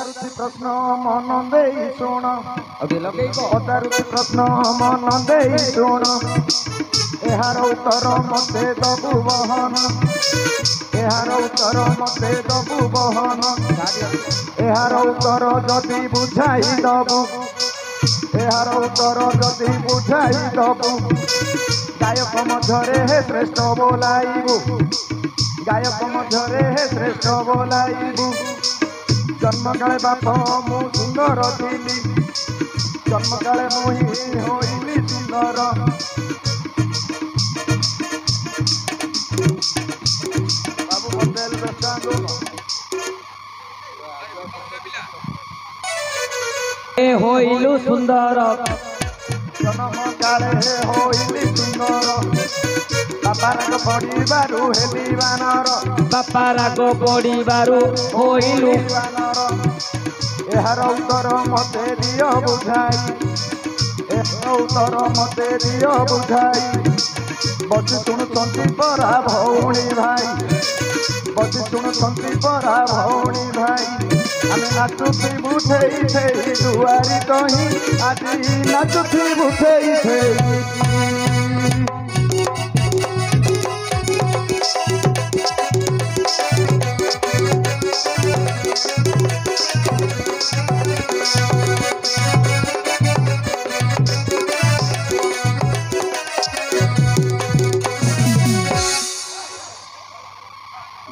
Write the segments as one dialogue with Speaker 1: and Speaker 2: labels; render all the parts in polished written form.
Speaker 1: पचारुछि प्रश्न मन देई शुण पचारुछि प्रश्न मन देई शुण एहार उत्तर मते दबु बहन एहार उत्तर मते दबु बहन एहार उत्तर जदि बुझाई दबु एहार उत्तर जदि बुझाई दबु गायक मध्यरे हे श्रेष्ठ बोलाइबु गायक मध्यरे हे श्रेष्ठ बोलाइबु जन्म काले बाप मु सुंदर थिली जन्म काले मुही होइली सुंदर बाबू बंदेल बेचांदो
Speaker 2: ए होइलु सुंदर
Speaker 1: जन्म काले होइली सुंदर बापा राग पड़िबारु हेली बानर
Speaker 2: बापा राग पड़िबारु होइलु
Speaker 1: बानर एहार उत्तर मते दियो बुझाई एहार उत्तर मते दियो बुझाई बची शुणुचंती परा भौणी भाई बची शुणुचंती परा भौणी भाई आमे नाचुथी बुझेई थेई दुआरी कहीं आजी नाचुथी बुझेई थेई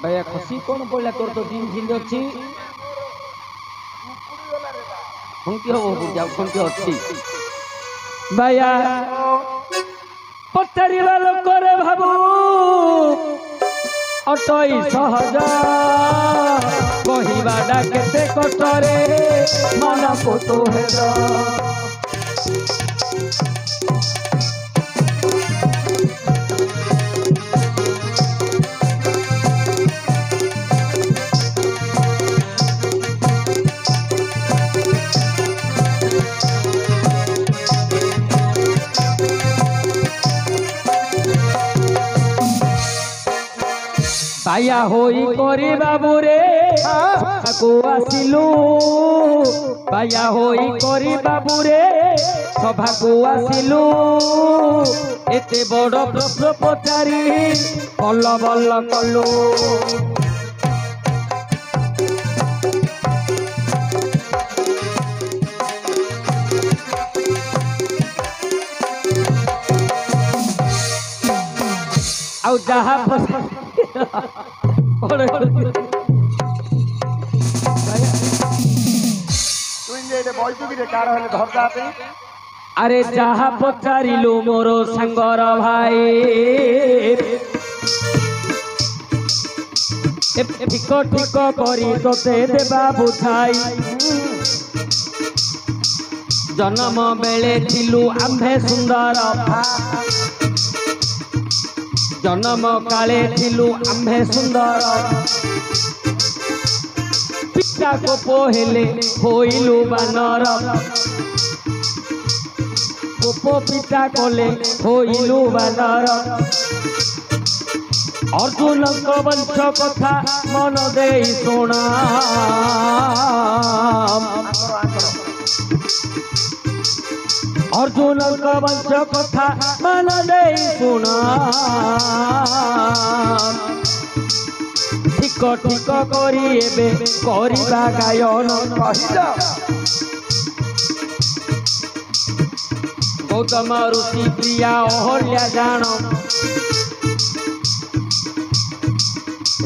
Speaker 2: भैया खुशी कौन पड़ा तोर तो दिन झिंड अच्छी खुंटी हो बुझा खुंटी अच्छी भैया पचारिबा लोक रे भाबू अटई सहज कहिबाडा केते कष्ट रे मन को तो हेरा बाया होई करी बाबू रे सभाको आसिलु बाया होई करी बाबू रे सभाको आसिलु एते बड़ प्रश्न पचारि बल्ल बल्ल कलु आउ जहा अरे जहा पचारिलु मोर सांगर भाई ठीक ठीक करी तोते देबा बुझाई जन्म बेले थिलु आम्भे सुंदर जन्म काले थिलु आम्भे सुंदर पिता को पोहेले होइलु बानर गोप पिता कोले होइलु बानर अर्जुन को वंश कथा मन देई सुना अर्जुन को वंश कथा मन देई सुना ठीक ठीक करी एबे करिबा गायन कहिला गौतम ऋषि प्रिया अहल्या जान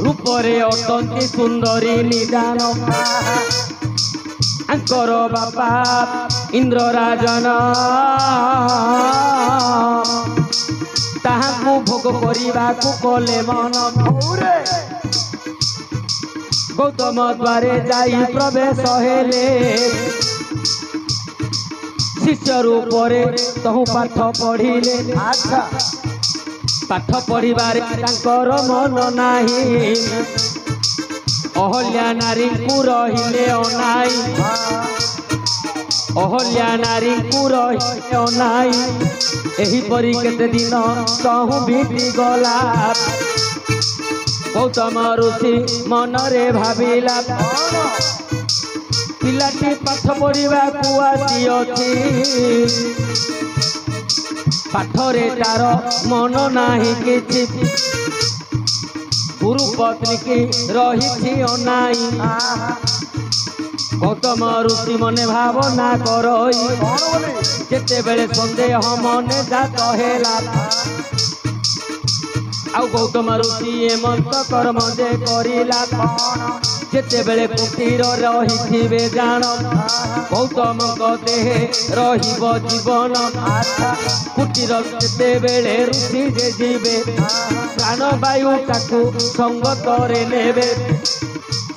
Speaker 2: रूपरे अटंती सुंदरी निदान आंकर बापा इंद्र राजन ताहाकु भोग करिबाकु कले मन भौरे गौतम द्वारे जाई प्रवेश हेले शिष्य रूपरे तहु पाठ पढ़िले अच्छा पाठ पढ़िबारे तांकर मन नाही अहल्या नारी को रहिले अनाई अहल्या नारी को रहिले अनाई एही परी केते दिन कहूँ बीती गला गौतम ऋषि मनरे भाविला ପିଲାଟି ପାଠ ପଢିବାକୁ ଆସିଅଛି ପାଠରେ ତାର ମନ ନାହିଁ କିଛି ଗୁରୁ ପତ୍ନୀ କି ରହିଛି ଅନାଇ ଗୌତମ ଋଷି ମନେ ଭାବନା କରଇ ଯେତେବେଳେ ସନ୍ଦେହ ମନେ ଜାତ ହେଲା ଆଉ ଗୌତମ ଋଷି ଏମନ୍ତ କର୍ମ ଯେ କରିଲା ଯେତେବେଳେ କୁଟୀର ରହିଥିବେ ଜାଣ ଗୌତମଙ୍କ ଦେହେ ରହିବ ଜୀବନ କୁଟୀର ଯେତେବେଳେ ଋଷି ଯେ ଯିବେ ପ୍ରାଣବାୟୁ ତାକୁ ସଙ୍ଗତରେ ନେବେ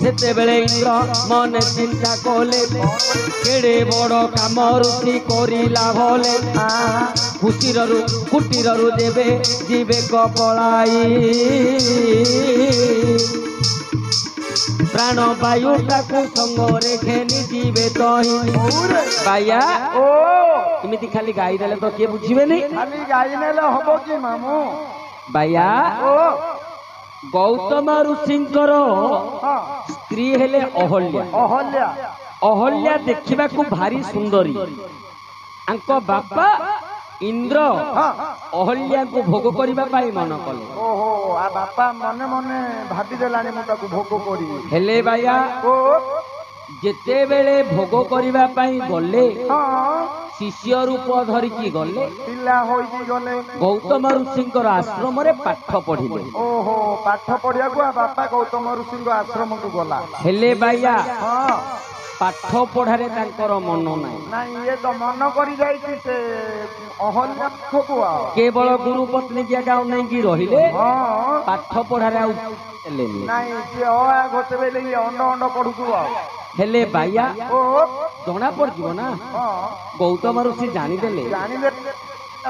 Speaker 2: ସେତେବେଳେ ଇନ୍ଦ୍ର ମନେ ଚିନ୍ତା କଲେ କେଡ଼େ ବଡ଼ କାମ ଋଷି କରିଲା ଭଲେ କୁଟୀରରୁ ଦେବେ ଯିବେ କପଳାଇ ପ୍ରାଣବାୟୁଟାକୁ ସଙ୍ଗରେ ଘେନି ଯିବେ ତହି ବାୟା ଏମିତି ଖାଲି ଗାଈ ଦେଲେ ତ କିଏ ବୁଝିବେନି
Speaker 1: ଖାଲି ଗାଈ ନେଲେ ହବ କି ମାମୁଁ
Speaker 2: ବାୟା ଗୌତମ ଋଷିଙ୍କର ସ୍ତ୍ରୀ ହେଲେ ଅହଲ୍ୟା ଅହଲ୍ୟା ଦେଖିବାକୁ ଭାରି ସୁନ୍ଦରୀ ଆଙ୍କ ବାପା ଇନ୍ଦ୍ର ଅହଲ୍ୟାଙ୍କୁ ଭୋଗ କରିବା ପାଇଁ ମନ କଲେ
Speaker 1: ଓହୋ ଆ ବାପା ମନେ ମନେ ଭାବିଦେଲାଣି ମୁଁ ତାକୁ ଭୋଗ କରିବି
Speaker 2: ହେଲେ ବାୟା ଯେତେବେଳେ ଭୋଗ କରିବା ପାଇଁ ଗଲେ ଶିଷ୍ୟ ରୂପ ଧରିକି ଗଲେ
Speaker 1: ପିଲା ହୋଇକି ଗଲେ
Speaker 2: ଗୌତମ ଋଷିଙ୍କର ଆଶ୍ରମରେ ପାଠ ପଢିଲେ
Speaker 1: ଓହୋ ପାଠ ପଢିବାକୁ ବାପା ଗୌତମ ଋଷିଙ୍କ ଆଶ୍ରମକୁ ଗଲା
Speaker 2: ହେଲେ ବାୟା ପାଠ ପଢାରେ ତାଙ୍କର ମନ ନାହିଁ
Speaker 1: ଇଏ ତ ମନ କରି ଯାଇଛି ସେ ଅହଲ୍ୟା ପାଖକୁ
Speaker 2: କେବଳ ଗୁରୁ ପତ୍ନୀ ଜାଗା ନେଇକି ରହିଲେ ପାଠ ପଢାରେ ଆଉ ହେଲେନି
Speaker 1: ନାଇଁ ସିଏ ଘୋଷେ ବେଲେ ଇଏ ଅଣ୍ଡ ପଢୁଥିବ
Speaker 2: ହେଲେ ବାୟା ଜଣା ପଡିଯିବ ନା ଗୌତମ ଋଷି ଜାଣିଦେଲେ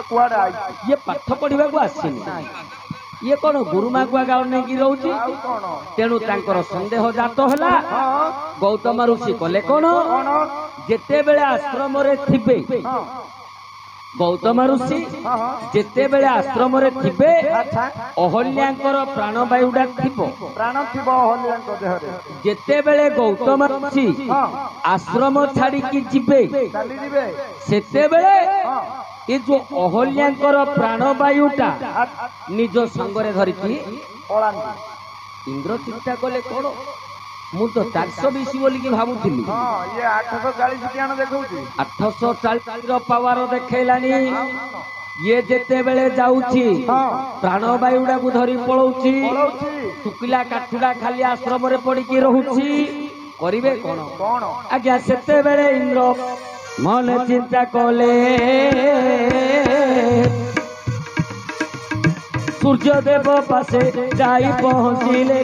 Speaker 1: କୁଆଡେ ଆଇଛି
Speaker 2: ଇଏ ପାଠ ପଢିବାକୁ ଆସିନି ଇଏ କଣ ଗୁରୁମାକୁ ଆଗ ନେଇକି ରହୁଛି ତେଣୁ ତାଙ୍କର ସନ୍ଦେହ ଜାତ ହେଲା ଗୌତମ ଋଷି କଲେ କଣ ଯେତେବେଳେ ଆଶ୍ରମରେ ଥିବେ ଗୌତମ ଋଷି ଯେତେବେଳେ ଆଶ୍ରମରେ ଥିବେ ଅହଲ୍ୟାଙ୍କର ପ୍ରାଣବାୟୁଟା ଥିବ
Speaker 1: ପ୍ରାଣ ଥିବ ଅହଲ୍ୟାଙ୍କ ଦେହରେ
Speaker 2: ଯେତେବେଳେ ଗୌତମ ଋଷି ଆଶ୍ରମ ଛାଡିକି ଯିବେ ସେତେବେଳେ ଏ ଯୋଉ ଅହଲ୍ୟାଙ୍କର ପ୍ରାଣବାୟୁଟା ନିଜ ସଙ୍ଗରେ ଧରିକି ଇନ୍ଦ୍ର ଚିନ୍ତା କଲେ କଣ ମୁଁ ତ 420 ବୋଲିକି ଭାବୁଥିଲି 840 ର ପାୱାର ଦେଖେଇଲାଣି ଇଏ ଯେତେବେଳେ ଯାଉଛି ପ୍ରାଣବାୟୁଟାକୁ ଧରି ପଳଉଛି ଶୁଖିଲା କାଠୁଟା ଖାଲି ଆଶ୍ରମରେ ପଡିକି ରହୁଛି କରିବେ କଣ ଆଜ୍ଞା ସେତେବେଳେ ଇନ୍ଦ୍ର ମନେ ଚିନ୍ତା କଲେ ସୂର୍ଯ୍ୟଦେବ ପାଶେ ଯାଇ ପହଞ୍ଚିଲେ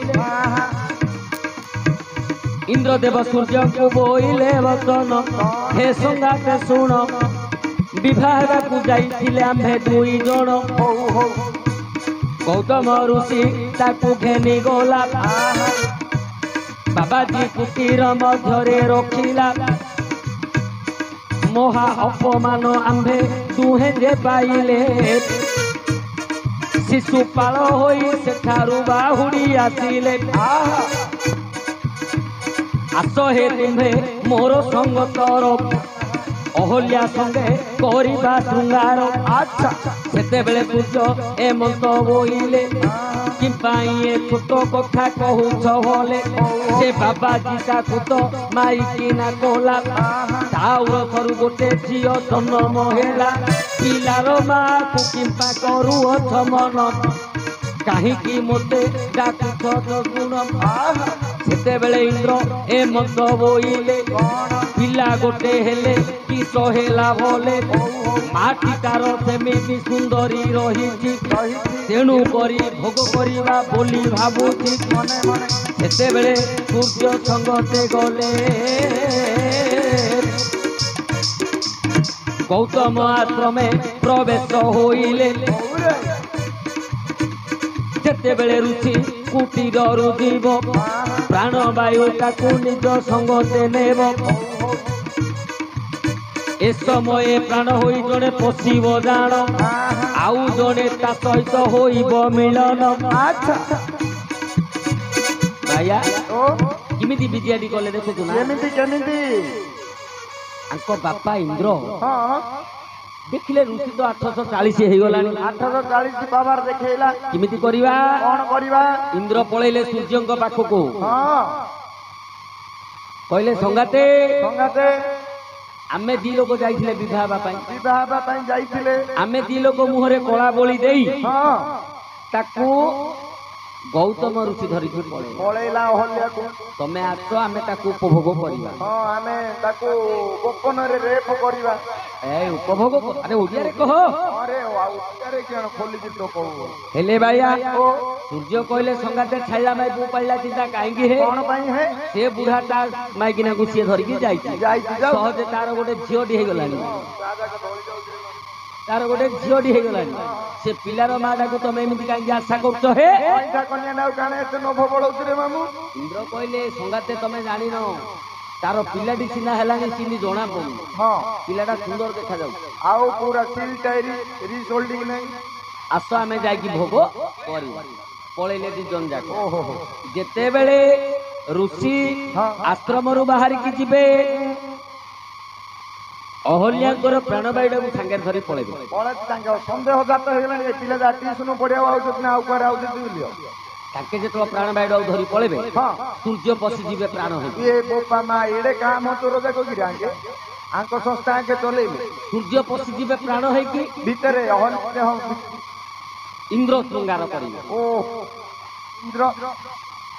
Speaker 2: ଇନ୍ଦ୍ରଦେବ ସୂର୍ଯ୍ୟଙ୍କୁ ବୋଇଲେ ବଚନ ହେ ସଙ୍ଗାତେ ଶୁଣ ବିଭାଗକୁ ଯାଇଥିଲେ ଆମ୍ଭେ 2 ଜଣ ଗୌତମ ଋଷି ତାକୁ ଘେନି ଗଲା ବାବାଜୀ କୁଟୀର ମଧ୍ୟରେ ରଖିଲା ମହା ଅପମାନ ଆମ୍ଭେ ଦୁହେଁ ଯେ ପାଇଲେ ଶିଶୁପାଳ ହୋଇ ସେଠାରୁ ବାହୁଡ଼ି ଆସିଲେ ଆସ ହେ ତୁମ୍ଭେ ମୋର ସଙ୍ଗତର ଅହଲ୍ୟା ସଙ୍ଗେ କରିବା ଶୃଙ୍ଗାର ସେତେବେଳେ ସୂର୍ଯ୍ୟ ଏମନ୍ତ ବୋଇଲେ କି ପାଇଁ ଏ ଛୋଟ କଥା କହୁଛ ଭଲେ ସେ ବାବାଜୀ ତାକୁ ତ ମାଇକିନା କଲା ତାଉର ଥରୁ ଗୋଟେ ଝିଅ ଜନ୍ମ ହେଲା ପିଲାର ମାକୁ କିମ୍ପା କରୁଅଛ ମନ କାହିଁକି ମୋତେ ଡାକୁଛ ଗୁଣ ସେତେବେଳେ ଇନ୍ଦ୍ର ଏମନ୍ତ ବୋଇଲେ ପିଲା ଗୋଟେ ହେଲେ କିସ ହେଲା ଭଲେ ମାଟି ତାର ସେମିତି ସୁନ୍ଦରୀ ରହିଛି ତେଣୁ କରି ଭୋଗ କରିବା ବୋଲି ଭାବୁଛି ସେତେବେଳେ ସୂର୍ଯ୍ୟ ସଙ୍ଗତେ ଗଲେ ଗୌତମ ଆଶ୍ରମେ ପ୍ରବେଶ ହୋଇଲେ ଯେତେବେଳେ ଋଷି କୁଟୀରରୁ ଯିବ ପ୍ରାଣବାୟୁ ତାକୁ ନିଜ ସଙ୍ଗତେ ନେବ ଏ ସମୟ ପ୍ରାଣ ହୋଇ ଜଣେ ପଶିବ ଜାଣ ଆଉ ଜଣେ ତା ସହିତ ହୋଇବ ମିଳନ किमिति विद्याटी कले देखु ना
Speaker 1: केमिति केमिति
Speaker 2: आंको बापा इंद्र
Speaker 1: हाँ
Speaker 2: देखिले ऋषि तो 840 हे गलानी
Speaker 1: 840 पावर देखैला
Speaker 2: किमिति करिवा
Speaker 1: कौन करिवा
Speaker 2: इंद्र पळैले सूर्यंक पाखको
Speaker 1: हाँ
Speaker 2: कहले संगाते
Speaker 1: संगाते
Speaker 2: आमे दी लोक जाइथिले विवाह बापाई
Speaker 1: विवाह ପାଇଁ ଯାଇଥିଲେ
Speaker 2: आमे दी लोक मुहरे कोला बोली देई
Speaker 1: हाँ
Speaker 2: ताकू गौतम ऋषि धरी
Speaker 1: पळैला अहल्याକୁ
Speaker 2: तमे आस आमे ताकू उपभोग करिवा
Speaker 1: हाँ आमे ताकू गोपନରେ रेप करिवा
Speaker 2: ए उपभोग अरे ओडिया रे कहो
Speaker 1: अरे आउरे केन खोली तो कहू
Speaker 2: हेले भाईया सूर्य कहले संगाते छाइला माई बु पळला चिंता काहेकी हे
Speaker 1: कौन ପାଇଁ है
Speaker 2: से बुढ़ाटा माइकिना को सी धरिकी जाई सहजे तार गोटे झियोटी हे गलानी तार गोटे झियोटी हे गलानी से पिलार माटा को तमे एमिति काहेकी आशा करछ हे
Speaker 1: पैसा कन्या नाउ काने एते नभ बळौछ रे मामू
Speaker 2: इंद्र कहले संगाते तमे जानि न तार पिलाटी सिना हेलानी सिनी जोना पड़ू
Speaker 1: हाँ
Speaker 2: पिलाटा सुंदर देखा जाऊ
Speaker 1: आउ पूरा सील टायरी रिसोल्डिंग नहीं
Speaker 2: आस आमे जाइकी भोग करी पळैले दी जन जाक
Speaker 1: ओहो
Speaker 2: जेते बेले ऋषि
Speaker 1: हाँ।
Speaker 2: आश्रमरु बाहर की जिबे अहल्याकर प्राणवायु सांगे धरी पळेबे
Speaker 1: पळे तांगे संदेह जात हेला ए पिला जा ट्यूशन पढिया आउ ना आउ कर आउ दिलियो
Speaker 2: ताके जेतो प्राणवायु धरी पळेबे
Speaker 1: हाँ
Speaker 2: सूर्य पसी जिबे प्राण हे
Speaker 1: ये बोपा मा एडे काम तोर देखो कि आंगे आंको संस्था आंके चलेबे
Speaker 2: सूर्य पसी जिबे प्राण हे कि
Speaker 1: भीतरे अहल्य हम
Speaker 2: इंद्र श्रृंगार करिबे
Speaker 1: ओ इंद्र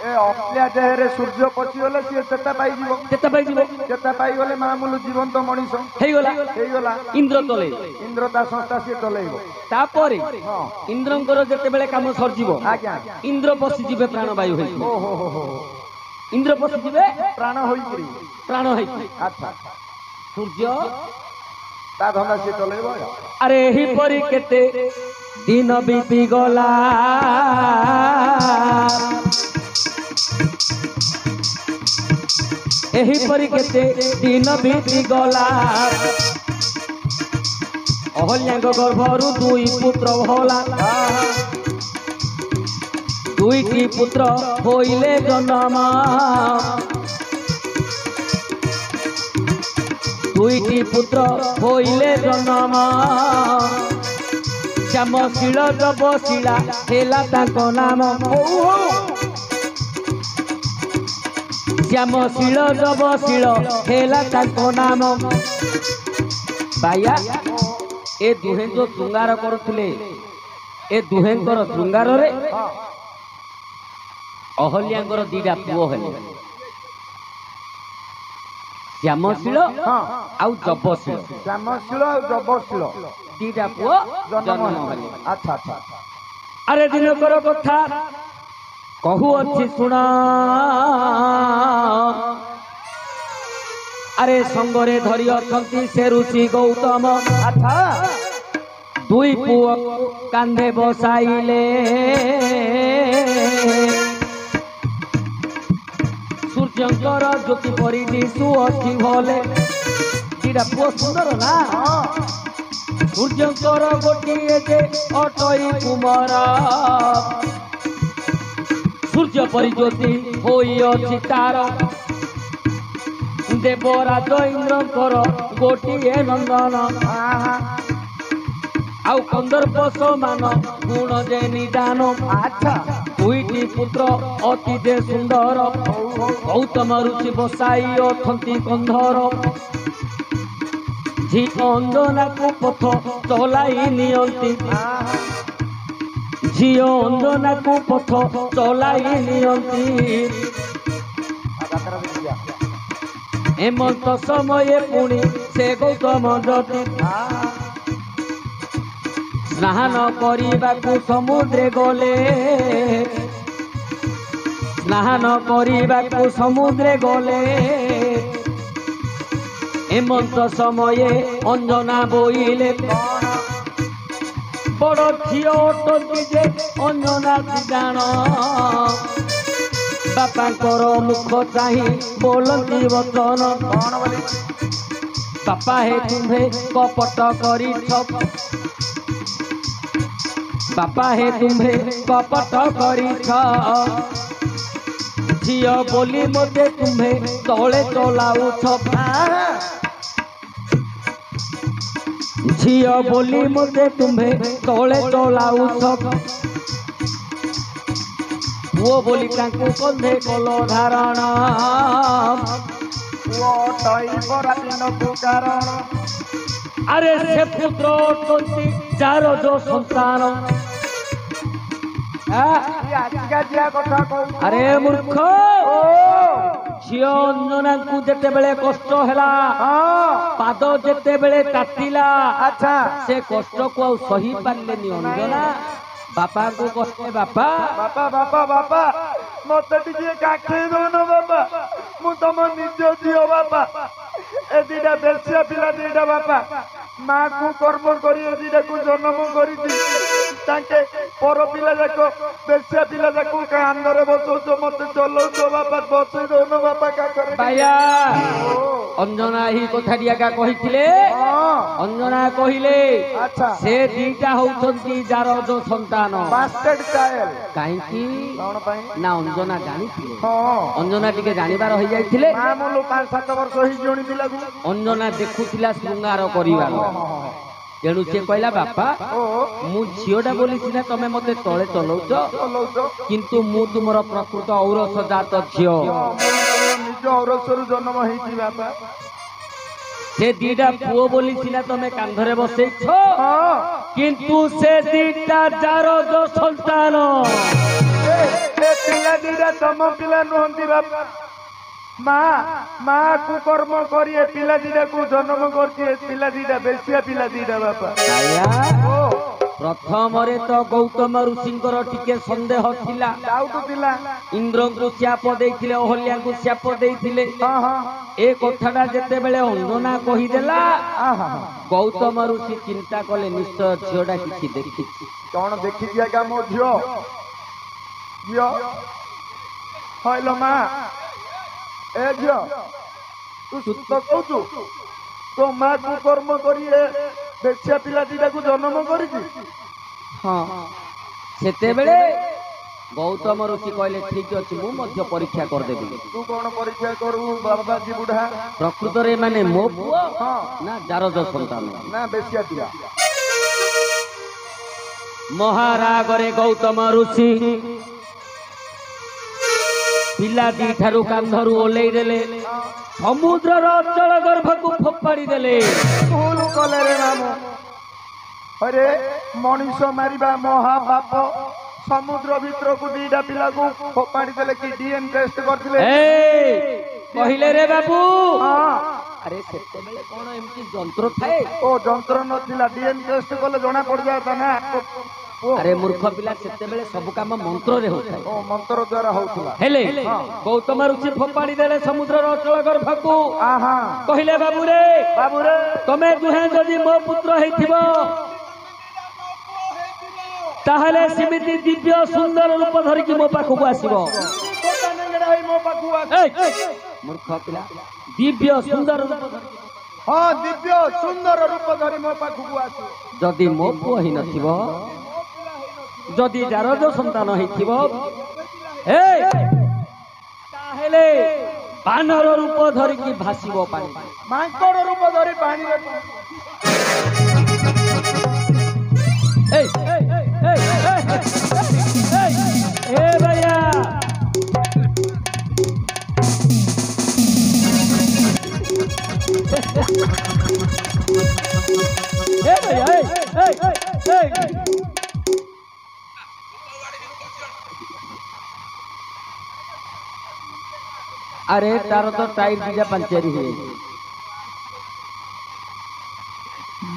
Speaker 1: ए अहल्या देहरे सूर्य पसी होले से चेता पाई जीवो चेता पाई गले मामूल जीवंत मनीष
Speaker 2: हेई
Speaker 1: गला
Speaker 2: इंद्र तले
Speaker 1: इंद्र ता संस्था से चलेबो
Speaker 2: तापरे
Speaker 1: हाँ
Speaker 2: इंद्रंकर जेते बेले काम सरजिबो
Speaker 1: आज्ञा
Speaker 2: इंद्र पसी जिबे प्राणवायु हे
Speaker 1: ओ हो
Speaker 2: इंद्र पसी जिबे
Speaker 1: प्राण होई पड़ी
Speaker 2: प्राण हे
Speaker 1: अच्छा
Speaker 2: सूर्य
Speaker 1: ता धंदा से चलेबो
Speaker 2: अरे ही परी केते दिन बीती गला एही परी केते दिन बीती गला अहल्याଙ୍କ गर्भरु दुई पुत्र होला दुईटी पुत्र होइले जन्म दुईटी पुत्र होइले जन्म श्यामशील जबशीला हेला ताको नाम श्यामशील जबशील हेला ताको नाम बाया ए दुहे जो श्रृंगार करुले ए दुहेंकर श्रृंगार रे अहल्याଙ୍କର दीटा पुओ हेले श्यामशील आउ जबशील
Speaker 1: श्यामशील और जबशील
Speaker 2: दीटा पुओ
Speaker 1: जन्म
Speaker 2: जन्म हेले
Speaker 1: अच्छा अच्छा
Speaker 2: अरे दिनकर कथा कहू अच्छी सुना अरे संगरे धरी अछंती से ऋषि गौतम
Speaker 1: अच्छा
Speaker 2: दुई पुओ कांधे बसाइले सूर्यंकर ज्योति परी दिशु अच्छी भले दीटा पुओ सुंदर ना सूर्यंकर गोटिए जे अटई कुमार सूर्य परी ज्योति होई अछि तार देवराज इंद्रंकर गोटिए नंदन आउ कंदर्प समान गुण जे निदान
Speaker 1: अच्छा
Speaker 2: दुईटी पुत्र अति जे सुंदर गौतम ऋषि बसाई अथंती कंधर झी अंजना को पथ चलाई नियंती झीओ अंजना को पथ चलाई नियंती हेमंत समय पुणी से गौतम ज्योति स्नान करने समुद्रे गले स्नान करने समुद्रे गले हेमंत समय अंजना बोइले बड़ झीओ अटंती जे अंजना जान बापांकर मुख चाही बोलती वचन
Speaker 1: कौन बोली
Speaker 2: बापा हे तुम्हे कपट करी बापा हे तुम्हे कपट करी झियो बोली मते तुम्हें तले चलाउछ झियो बोली मते तुम्हें तले चलाउछ वो बोली तांको कंधे कलो धारण
Speaker 1: वो तई पराधीन को कारण
Speaker 2: अरे से पुत्र अटंती जार जो संतान अरे मूर्ख झियो अंजना को जेते बेले कष्ट हैला पाद जेते बेले तातिला
Speaker 1: अच्छा
Speaker 2: से कष्ट को सही पारलेनी अंजना बापा को कष्ट बापा
Speaker 1: बापा बापा बापा मत टिके काखे दोन बापा मु तम निज झियो बापा ए दीटा बेसिया पिला दीटा बापा माँ को कर्म करी ए दीटा को जन्म करी ताके पर पिला जाको बेसिया पिला जाको कांदरे बसो मत चलो तो बापा बसो दोन बापा का करे
Speaker 2: बाया अंजना ही कथाडिया का कहिथिले अंजना कहिले
Speaker 1: अच्छा
Speaker 2: से दीटा होउछंती जार जो संतान
Speaker 1: बास्टर्ड चाइल्ड
Speaker 2: काहे की
Speaker 1: कोन पई
Speaker 2: ना अंजना जानिथिले
Speaker 1: हां
Speaker 2: अंजना टिके जानिबार होई जाइथिले
Speaker 1: मामूलु 5-7 वर्ष ही जोणी पिला को
Speaker 2: अंजना देखुथिला शृंगार करिवार तेणु से कहला बापा मु झियोटा बोली सिना तमे मते तळे चलौछ किंतु मु तुमर प्रकृत औरस जात झियो
Speaker 1: निज औरसरु जन्म हेछि बापा
Speaker 2: से दीटा पुओ बोली सिना तमे कांधरे बसैछ किंतु से दीटा जार जो संतान
Speaker 1: ए पिला दीटा तम पिला नहंती बापा माँ को कर्म करी पिला दीटा को जन्म करती पिला दीटा बेसिया पिला दीटा बापा
Speaker 2: प्रथम तो गौतम ऋषिंकर टिके संदेह थिला
Speaker 1: डाउट थिला
Speaker 2: इंद्र को शाप देइथिले अहल्या को शाप देइथिले ए कथाटा जेते बेले अंजना कहि देला गौतम ऋषि चिंता कले निश्चय झियोटा किछि देखि
Speaker 1: कोन देखि दिया का मो झियो झियो हइलो माँ ए झियो तू सुत कहू तो माँ को कर्म करी बेसिया पिला दीटा को जन्म करी
Speaker 2: हाँ सेते बेले गौतम ऋषि कहले ठीक अछि मु मध्य परीक्षा कर देबी
Speaker 1: तू कोन परीक्षा करू बाबा जी बुढ़ा
Speaker 2: प्रकृत रे माने मो पुओ ना जारज संतान
Speaker 1: ना बेसिया पिला
Speaker 2: महारागरे गौतम ऋषि पिला दी ठारू कांधरू ओलै देले समुद्रर अचल गर्भ को फोपाड़ी देले
Speaker 1: भूल कले रे नाम अरे मनीष मारिबा महापाप समुद्र भीतर को दीटा पिला को फोपाड़ी देले कि डीएन टेस्ट करथिले
Speaker 2: ए कहिले रे बाबू अरे सेते बेले कोन एमती जंत्र थाए
Speaker 1: ओ जंत्र नथिला डीएन टेस्ट कले जणा पड़ जाता ना
Speaker 2: अरे मूर्ख पिला सेते बेले सब काम मंत्र रे होता
Speaker 1: ओ मंत्र द्वारा होतला
Speaker 2: हेले गौतम ऋषि फोपाड़ी देले समुद्रर अचल गर्भ को
Speaker 1: आहा
Speaker 2: कहिले बाबू रे तमे दुहे जदि मो पुत्र हेथिबो ताहले सिमिति दिव्य सुंदर रूप धरि कि मो पाखु आसीबो मूर्ख पिला दिव्य सुंदर रूप
Speaker 1: हां दिव्य सुंदर रूप धरि मो पाखु आसी
Speaker 2: जदि मो पुओ हि नथिबो जदि जारज संतान हेथिबो ए ताहले बानर रूप धरि कि भासीबो पानी
Speaker 1: मांकड़ रूप धरि पानी
Speaker 2: ए भैया अरे तार तो टायर दीटा पंचर है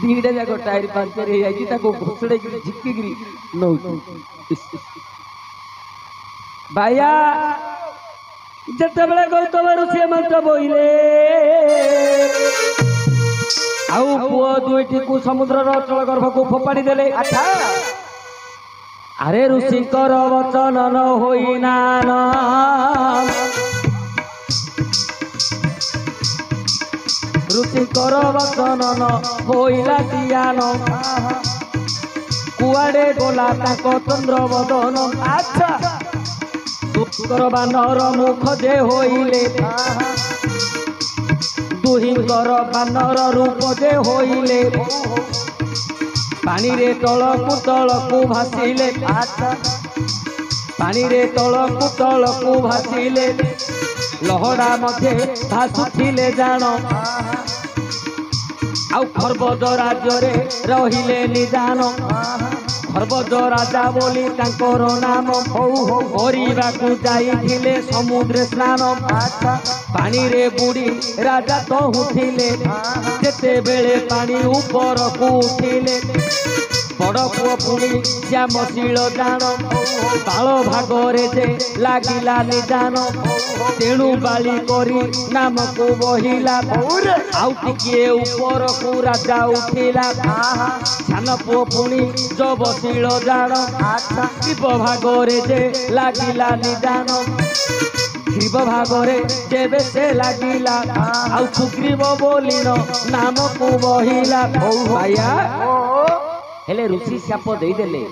Speaker 2: दीटा जाक टायर पंचर है जाई ताको घोसड़े की झिक्की गिरी नो भाइया जते बेले गौतम ऋषि मंत्र बोइले आउ पुओ दुईटी को समुद्रर अचल गर्भ को फोपाड़ी देले अच्छा अरे ऋषिकर वचन न होइना ऋषिकर वचन न होइला दियान कुआडे गोला ताको चंद्र बदन अच्छा ଦୁଃଖର ବାନର ମୁଖ ଯେ ହୋଇଲେ ଦୁହିଁଙ୍କର ବାନର ରୂପ ଯେ ହୋଇଲେ ପାଣିରେ ତଳକୁ ଭାସିଲେ ପାଣିରେ ତଳକୁ ଭାସିଲେ ଲହଡ଼ା ମଧ୍ୟ ଭାସୁଥିଲେ ଜାଣ ଆଉ ଖର୍ବଜ ରାଜ୍ୟରେ ରହିଲେ ନିଦାନ ଖର୍ବଜ ରାଜା ବୋଲି ତାଙ୍କର ନାମ କରିବାକୁ ଯାଇଥିଲେ ସମୁଦ୍ର ସ୍ନାନ ପାଣିରେ ବୁଡ଼ି ରାଜା କହୁଥିଲେ ଯେତେବେଳେ ପାଣି ଉପରକୁ ଉଠିଲେ ବଡ଼ ପୁଅ ପୁଣି ଶ୍ୟାମଶୀଳ ଜାଣ ବାଳ ଭାଗରେ ଯେ ଲାଗିଲା ନିଦାନ ତେଣୁ ବାଳି କରି ନାମକୁ ବହିଲା ଆଉ ଟିକିଏ ଉପରକୁ ରାଜା ଉଠିଲା ସାନ ପୁଅ ପୁଣି ଯବଶୀଳ ଜାଣ ଶିବ ଭାଗରେ ଯେ ଲାଗିଲା ନିଦାନ ଗ୍ରୀବ ଭାଗରେ ଯେବେ ସେ ଲାଗିଲା ଆଉ ସୁଗ୍ରୀବ ବୋଲିନ ନାମକୁ ବହିଲା ଭାଇଆ ହେଲେ ଋଷି శాప ଦେଇଦେଲେ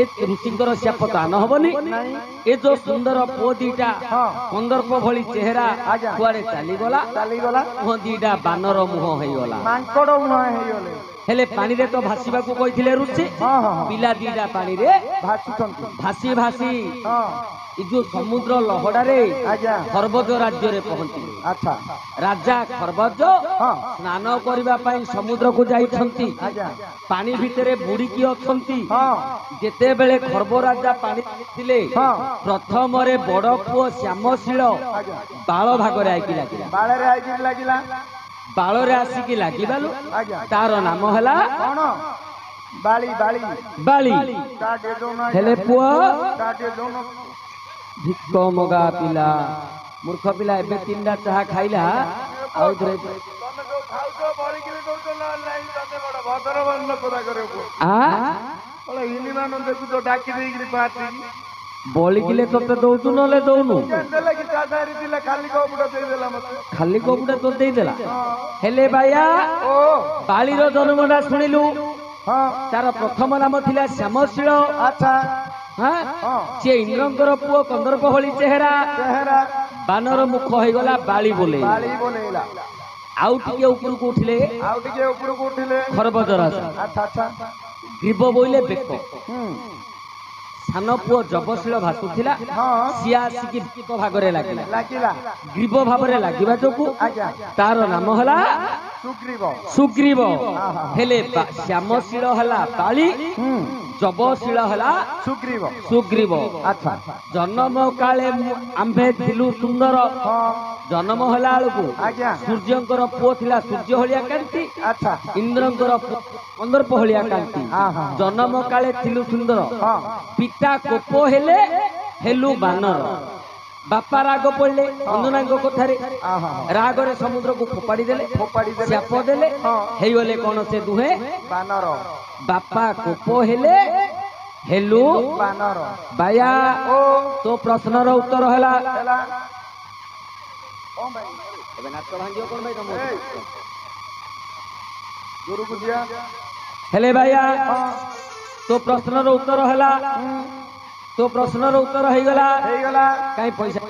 Speaker 2: ଏ ଋଷିଙ୍କର శాప ତ ଆନ ହବନି ଏ ଯୋଉ ସୁନ୍ଦର ପୁଅ ଦିଟା କନ୍ଦର୍ପ ଭଳି ଚେହେରା କୁଆଡେ ଚାଲିଗଲା ମୁହଁ ଦିଟା ବାନର ମୁହଁ ହେଇଗଲା
Speaker 1: ମାଙ୍କଡ ମୁହଁ ହେଇଗଲେ
Speaker 2: ହେଲେ ପାଣିରେ ତ ଭାସିବାକୁ କହିଥିଲେ ଋଷି ପିଲା ଦିଟା ପାଣିରେ ଭାସି ଭାସି ଏ ଯୋଉ ସମୁଦ୍ର ଲହଡାରେ ଖର୍ବଜ ରାଜ୍ୟରେ ପହଞ୍ଚିଲେ ରାଜା ଖର୍ବଜ ସ୍ନାନ କରିବା ପାଇଁ ସମୁଦ୍ରକୁ ଯାଇଛନ୍ତି ପାଣି ଭିତରେ ବୁଡିକି ଅଛନ୍ତି ଯେତେବେଳେ ଖର୍ବ ରାଜା ପାଣି ଥିଲେ ପ୍ରଥମରେ ବଡ ପୁଅ ଶ୍ୟାମଶୀଳ ବାଳ ଭାଗରେ ଆଇକି ଲାଗିଲା ବାଳରେ ଆସିକି ଲାଗିବାଲୁ ତାର ନାମ ହେଲା ବାଳି ହେଲେ ପୁଅ ଭିକ ମଗା ପିଲା ମୂର୍ଖ ପିଲା ଏବେ 3ଟା ଚାହା ଖାଇଲା ଆଉ ଥରେ ବଳିକିଲେ ତତେ ଦଉଛୁ ନହେଲେ ଦଉନୁ ଖାଲି କପୁଟା ତ ଦେଇଦେଲା ହେଲେ ବାୟା ବାଳିର ଜନ୍ମଟା ଶୁଣିଲୁ ତାର ପ୍ରଥମ ନାମ ଥିଲା ଶ୍ୟାମଶୀଳ ସେ ଇନ୍ଦ୍ରଙ୍କର ପୁଅ କନ୍ଦର୍ପ ଭଳି ଚେହେରା ବାନର ମୁଖ ହେଇଗଲା ବାଳି ବୋଲେଇଲା ଆଉ ଟିକେ ଉପରକୁ ଉଠିଲେ ଖର୍ବଜ ରାଜା ଗ୍ରୀବ ବୋଇଲେ ବେକ ସାନ ପୁଅ ଯବଶୀଳ ଭାସୁଥିଲା ସିଏ ଆସିକି ଭିକ ଭାଗରେ ଲାଗିଲା ଗ୍ରୀବ ଭାବରେ ଲାଗିବା ଯୋଗୁ ତାର ନାମ ହେଲା ସୁଗ୍ରୀବ ହେଲେ ଶ୍ୟାମଶୀଳ ହେଲା ବାଳି ଯବଶୀଳ ହେଲା ସୁଗ୍ରୀବ ଜନ୍ମ କାଳେ ଆମ୍ଭେ ଥିଲୁ ସୁନ୍ଦର ଜନ୍ମ ହେଲା ବେଳକୁ ସୂର୍ଯ୍ୟଙ୍କର ପୁଅ ଥିଲା ସୂର୍ଯ୍ୟ ଭଳିଆ କାନ୍ତି ଇନ୍ଦ୍ରଙ୍କର କନ୍ଦର୍ପ ଭଳିଆ କାନ୍ତି ଜନ୍ମ କାଳେ ଥିଲୁ ସୁନ୍ଦର ପିତା କୋପ ହେଲେ ହେଲୁ ବାନର ବାପା ରାଗ ପଡିଲେ ଅଞ୍ଜନାଙ୍କ କଥାରେ ରାଗରେ ସମୁଦ୍ରକୁ ଫୋପାଡ଼ି ଦେଲେ ଚାପ ଦେଲେ ହେଇଗଲେ କଣ ସେ ଦୁହେଁ ବାନର ବାପା କୋପ ହେଲେ ହେଲୁ ବାନର ବାୟା ତୋ ପ୍ରଶ୍ନର ଉତ୍ତର ହେଲା ହେଲେ ବାୟା ତୋ ପ୍ରଶ୍ନର ଉତ୍ତର ହେଲା ତୋ ପ୍ରଶ୍ନର ଉତ୍ତର ହେଇଗଲା କାଇଁ ପଇସା